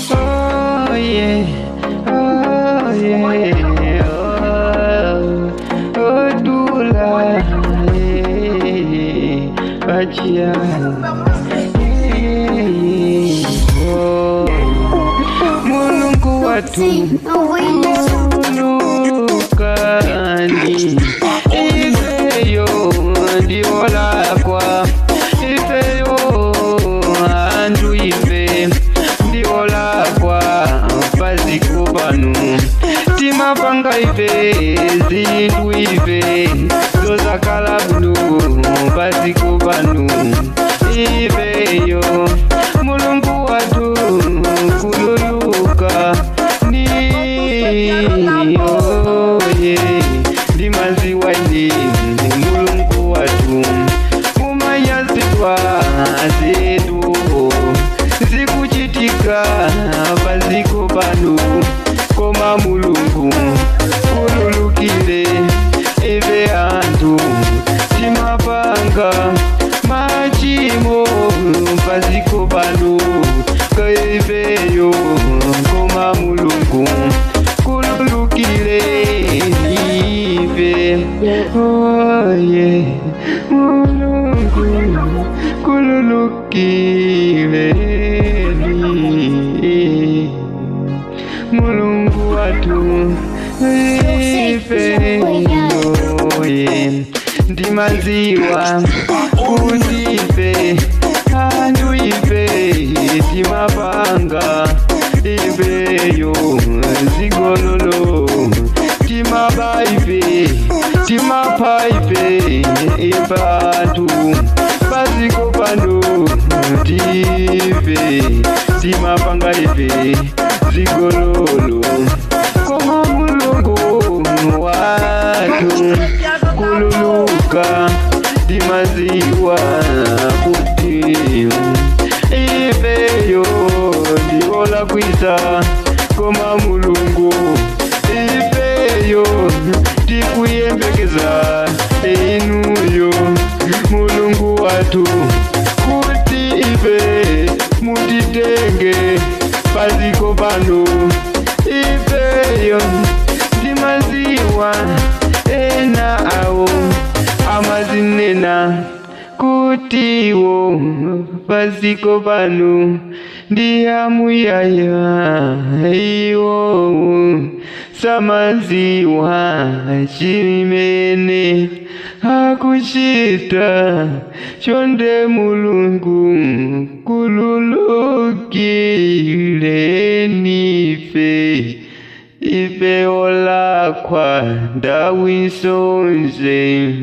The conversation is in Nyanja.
Oh yeah, oh yeah, oh Dula, Bachia, oh Mulungu watu ulukani, ifeyo ndiola kwa, ifeyo andu ife ndiola kwa paziko pano timapanga ife zindu ife zozakala bulu paziko pano ifeyo mulungu watu kululuka ni oye ndimaziwa ndi mulungu watu umanyazidwa zetu zikuchitika paziko pano koma mulungu kululukile ife antu timapanga machimo paziko pano kaifeyo koma mulungu kululukile ife oye mulungu kululukile mulungu watu ifeyoye ndimaziwa kuti ife andu ife timapanga ifeyo zigololo timapa ife ifantu paziko pano tife timapanga ife zigololo koma mulungu watu kululuka ndimaziwa kuti ifeyo ndiola kwisa koma mulungu ifeyo tikuyembekeza inuyo mulungu watu kuti ife mutitenge paziko pano ifeyo ndimaziwa ena awo amazinena kutiwo paziko pano ndiyamuyaya iwo samaziwa chimene akuchita chonde mulungu kululukile nife ife olakwa ndawinsoze